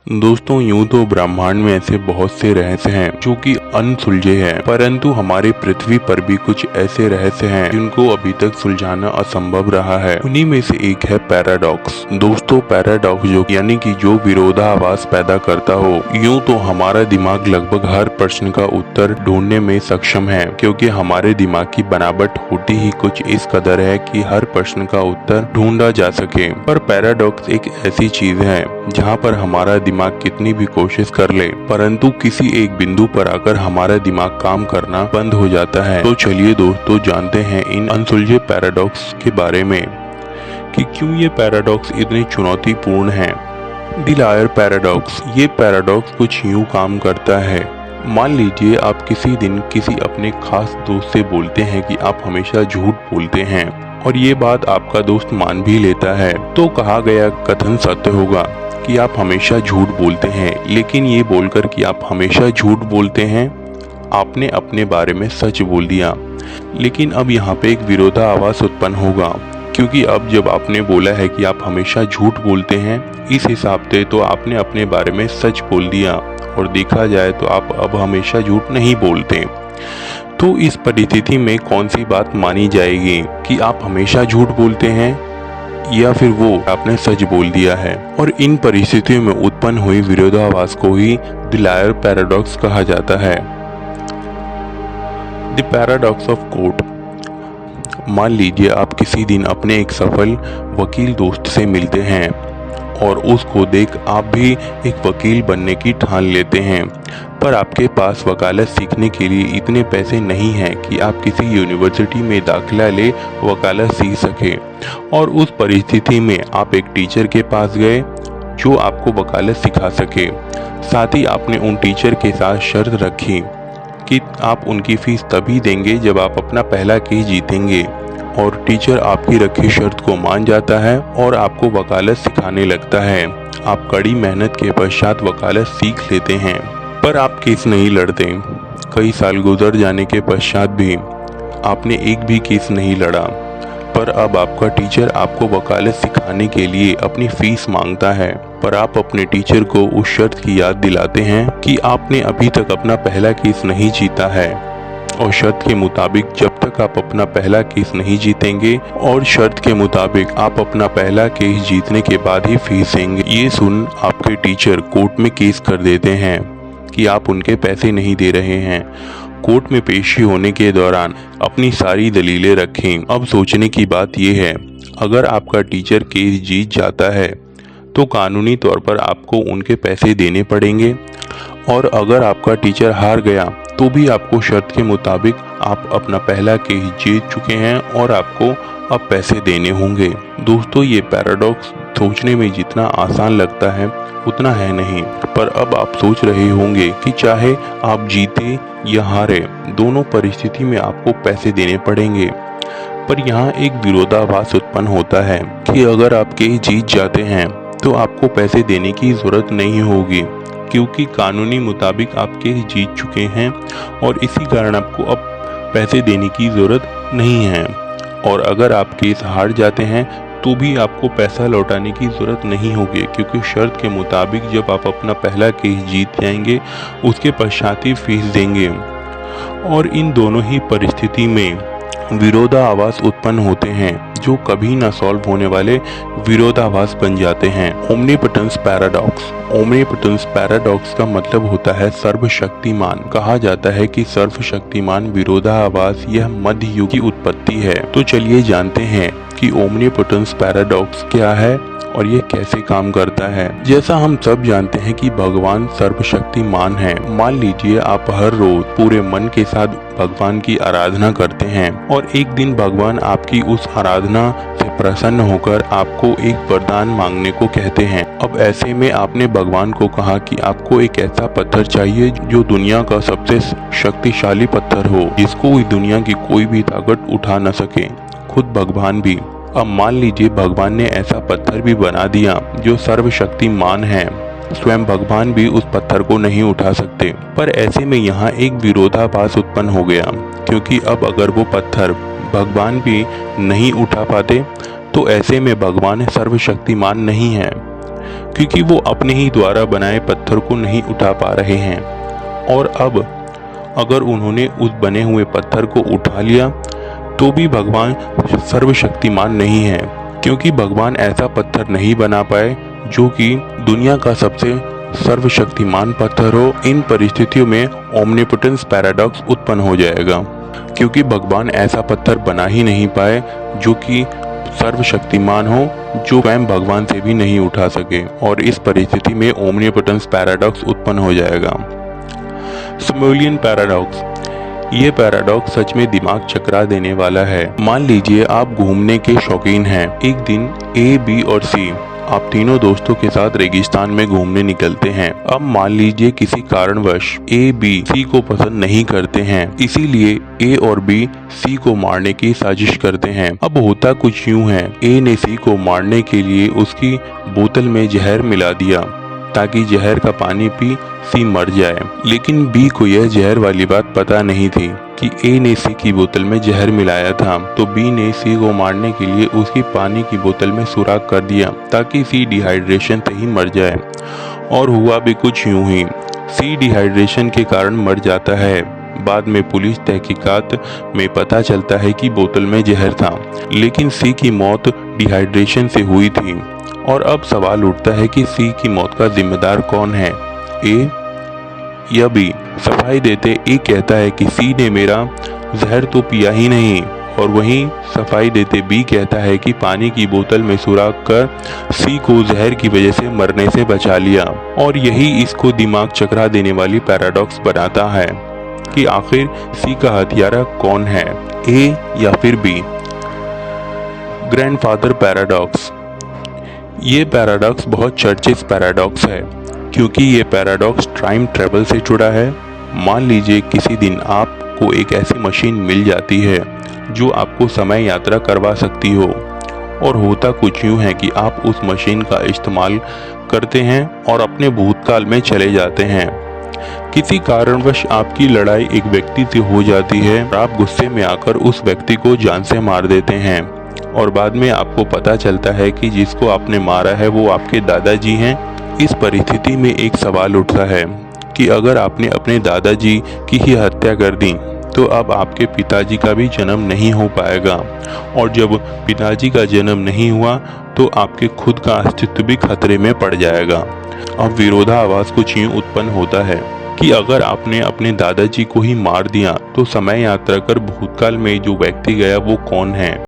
दोस्तों यूं तो ब्रह्मांड में ऐसे बहुत से रहस्य हैं जो कि अनसुलझे हैं, परंतु हमारे पृथ्वी पर भी कुछ ऐसे रहस्य हैं जिनको अभी तक सुलझाना असंभव रहा है। उन्हीं में से एक है पैराडॉक्स। दोस्तों पैराडॉक्स यानी कि जो विरोधाभास पैदा करता हो। यूं तो हमारा दिमाग लगभग हर प्रश्न का उत्तर ढूंढने में सक्षम है, क्योंकि हमारे दिमाग की बनावट होती ही कुछ इस कदर है कि हर प्रश्न का उत्तर ढूंढा जा सके। पर पैराडॉक्स एक ऐसी चीज है जहाँ पर हमारा दिमाग कितनी भी कोशिश कर ले, परंतु किसी एक बिंदु पर आकर हमारा दिमाग काम करना बंद हो जाता है। तो चलिए दोस्तों जानते हैं इन अनसुलझे पैराडॉक्स के बारे में कि क्यों ये पैराडॉक्स इतने चुनौतीपूर्ण हैं। The liar paradox. ये पैराडॉक्स कुछ यूं काम करता है। मान लीजिए आप किसी दिन किसी अपने खास दोस्त से बोलते हैं कि आप हमेशा झूठ बोलते हैं, और ये बात आपका दोस्त मान भी लेता है। तो कहा गया कथन सत्य होगा कि आप हमेशा झूठ बोलते हैं, लेकिन ये बोलकर कि आप हमेशा झूठ बोलते हैं, आपने अपने बारे में सच बोल दिया। लेकिन अब यहाँ पे एक विरोधाभास उत्पन्न होगा, क्योंकि अब जब आपने बोला है कि आप हमेशा झूठ बोलते हैं, इस हिसाब से तो आपने अपने बारे में सच बोल दिया, और देखा जाए तो आप अब हमेशा झूठ नहीं बोलते। तो इस परिस्थिति में कौन सी बात मानी जाएगी कि आप हमेशा झूठ बोलते हैं या फिर वो आपने सच बोल दिया है। और इन परिस्थितियों में उत्पन्न हुई विरोधाभास को ही द लायर पैराडॉक्स कहा जाता है। The paradox of court. मान लीजिए आप किसी दिन अपने एक सफल वकील दोस्त से मिलते हैं, और उसको देख आप भी एक वकील बनने की ठान लेते हैं, पर आपके पास वकालत सीखने के लिए इतने पैसे नहीं हैं कि आप किसी यूनिवर्सिटी में दाखिला ले वकालत सीख सके। और उस परिस्थिति में आप एक टीचर के पास गए जो आपको वकालत सिखा सके। साथ ही आपने उन टीचर के साथ शर्त रखी कि आप उनकी फीस तभी देंगे जब आप अपना पहला केस जीतेंगे। और टीचर आपकी रखी शर्त को मान जाता है और आपको वकालत सिखाने लगता है। आप कड़ी मेहनत के पश्चात वकालत सीख लेते हैं, पर आप केस नहीं लड़ते। कई साल गुजर जाने के पश्चात भी आपने एक भी केस नहीं लड़ा, पर अब आपका टीचर आपको वकालत सिखाने के लिए अपनी फीस मांगता है। पर आप अपने टीचर को उस शर्त की याद दिलाते हैं कि आपने अभी तक अपना पहला केस नहीं जीता है, और शर्त के मुताबिक जब तक आप अपना पहला केस नहीं जीतेंगे, और शर्त के मुताबिक आप अपना पहला केस जीतने के बाद ही फीस देंगे। ये सुन आपके टीचर कोर्ट में केस कर देते हैं कि आप उनके पैसे नहीं दे रहे हैं। कोर्ट में पेशी होने के दौरान अपनी सारी दलीलें रखें। अब सोचने की बात यह है, अगर आपका टीचर केस जीत जाता है तो कानूनी तौर पर आपको उनके पैसे देने पड़ेंगे, और अगर आपका टीचर हार गया तो भी आपको शर्त के मुताबिक आप अपना पहला केस जीत चुके हैं और आपको अब पैसे देने होंगे। दोस्तों ये पैराडॉक्स सोचने में जितना आसान लगता है उतना है नहीं। पर अब आप सोच रहे होंगे कि चाहे आप जीते या हारे, दोनों परिस्थिति में आपको पैसे देने पड़ेंगे। पर यहाँ एक विरोधाभास उत्पन्न होता है कि अगर आप केस जीत जाते हैं तो आपको पैसे देने की जरूरत नहीं होगी, क्योंकि कानूनी मुताबिक आप केस जीत चुके हैं, और इसी कारण आपको अब पैसे देने की ज़रूरत नहीं है। और अगर आप केस हार जाते हैं तो भी आपको पैसा लौटाने की ज़रूरत नहीं होगी, क्योंकि शर्त के मुताबिक जब आप अपना पहला केस जीत जाएंगे उसके पश्चात ही फीस देंगे। और इन दोनों ही परिस्थिति में विरोधाभास उत्पन्न होते हैं जो कभी ना सॉल्व होने वाले विरोधाभास बन जाते हैं। Omnipotence paradox. ओमनीपोटेंस पैराडॉक्स का मतलब होता है सर्वशक्तिमान। कहा जाता है कि सर्वशक्तिमान विरोधाभास यह मध्य युग की उत्पत्ति है। तो चलिए जानते हैं कि ओमनीपोटेंस पैराडॉक्स क्या है और ये कैसे काम करता है। जैसा हम सब जानते हैं कि भगवान सर्वशक्तिमान है। मान लीजिए आप हर रोज पूरे मन के साथ भगवान की आराधना करते हैं, और एक दिन भगवान आपकी उस आराधना से प्रसन्न होकर आपको एक वरदान मांगने को कहते हैं। अब ऐसे में आपने भगवान को कहा कि आपको एक ऐसा पत्थर चाहिए जो दुनिया का सबसे शक्तिशाली पत्थर हो, जिसको दुनिया की कोई भी ताकत उठा न सके, खुद भगवान भी। अब मान लीजिए भगवान ने ऐसा पत्थर भी बना दिया जो सर्वशक्तिमान है, स्वयं भगवान भी उस पत्थर को नहीं उठा सकते। पर ऐसे में यहाँ एक विरोधाभास उत्पन्न हो गया, क्योंकि अब अगर वो पत्थर भगवान भी नहीं उठा पाते तो ऐसे में भगवान सर्वशक्तिमान नहीं है। क्योंकि वो अपने ही द्वारा बनाए पत्थर को नहीं उठा पा रहे हैं। और अब अगर उन्होंने उस बने हुए पत्थर को उठा लिया तो भी भगवान सर्वशक्तिमान नहीं है, क्योंकि भगवान ऐसा पत्थर नहीं बना पाए जो कि दुनिया का सबसे सर्वशक्तिमान पत्थर हो। इन परिस्थितियों में ओमनिपोटेंस पैराडॉक्स उत्पन्न हो जाएगा, क्योंकि भगवान ऐसा पत्थर बना ही नहीं पाए जो कि सर्वशक्तिमान हो, जो स्वयं भगवान से भी नहीं उठा सके। और इस परिस्थिति में ओमनिपोटेंस पैराडॉक्स उत्पन्न हो जाएगा। सिमुलियन पैराडॉक्स, ये पैराडॉक्स सच में दिमाग चकरा देने वाला है। मान लीजिए आप घूमने के शौकीन हैं। एक दिन ए, बी और सी, आप तीनों दोस्तों के साथ रेगिस्तान में घूमने निकलते हैं। अब मान लीजिए किसी कारणवश ए, बी सी को पसंद नहीं करते हैं, इसीलिए ए और बी सी को मारने की साजिश करते हैं। अब होता कुछ यूं है, ए ने सी को मारने के लिए उसकी बोतल में जहर मिला दिया ताकि जहर का पानी पी सी मर जाए। लेकिन बी को यह जहर वाली बात पता नहीं थी कि ए ने सी की बोतल में जहर मिलाया था, तो बी ने सी को मारने के लिए उसकी पानी की बोतल में सुराख कर दिया ताकि सी डिहाइड्रेशन से ही मर जाए। और हुआ भी कुछ यूं ही, सी डिहाइड्रेशन के कारण मर जाता है। बाद में पुलिस तहकीकात में पता चलता है कि बोतल में जहर था, लेकिन सी की मौत डिहाइड्रेशन से हुई थी। और अब सवाल उठता है कि सी की मौत का जिम्मेदार कौन है, ए या बी? सफाई देते ए कहता है कि सी ने मेरा जहर तो पिया ही नहीं, और वहीं सफाई देते बी कहता है कि पानी की बोतल में सुराख कर सी को जहर की वजह से मरने से बचा लिया। और यही इसको दिमाग चकरा देने वाली पैराडॉक्स बनाता है कि आखिर सी का हत्यारा कौन है, ए या फिर बी? ग्रैंडफादर पैराडॉक्स, ये पैराडॉक्स बहुत चर्चित पैराडॉक्स है, क्योंकि ये पैराडॉक्स टाइम ट्रेवल से जुड़ा है। मान लीजिए किसी दिन आपको एक ऐसी मशीन मिल जाती है जो आपको समय यात्रा करवा सकती हो, और होता कुछ यूँ है कि आप उस मशीन का इस्तेमाल करते हैं और अपने भूतकाल में चले जाते हैं। किसी कारणवश आपकी लड़ाई एक व्यक्ति से हो जाती है और आप गुस्से में आकर उस व्यक्ति को जान से मार देते हैं, और बाद में आपको पता चलता है कि जिसको आपने मारा है वो आपके दादाजी हैं। इस परिस्थिति में एक सवाल उठता है कि अगर आपने अपने दादाजी की ही हत्या कर दी तो अब आपके पिताजी का भी जन्म नहीं हो पाएगा, और जब पिताजी का जन्म नहीं हुआ तो आपके खुद का अस्तित्व भी खतरे में पड़ जाएगा। अब विरोधाभास कुछ यूं उत्पन्न होता है कि अगर आपने अपने दादाजी को ही मार दिया तो समय यात्रा कर भूतकाल में जो व्यक्ति गया वो कौन है?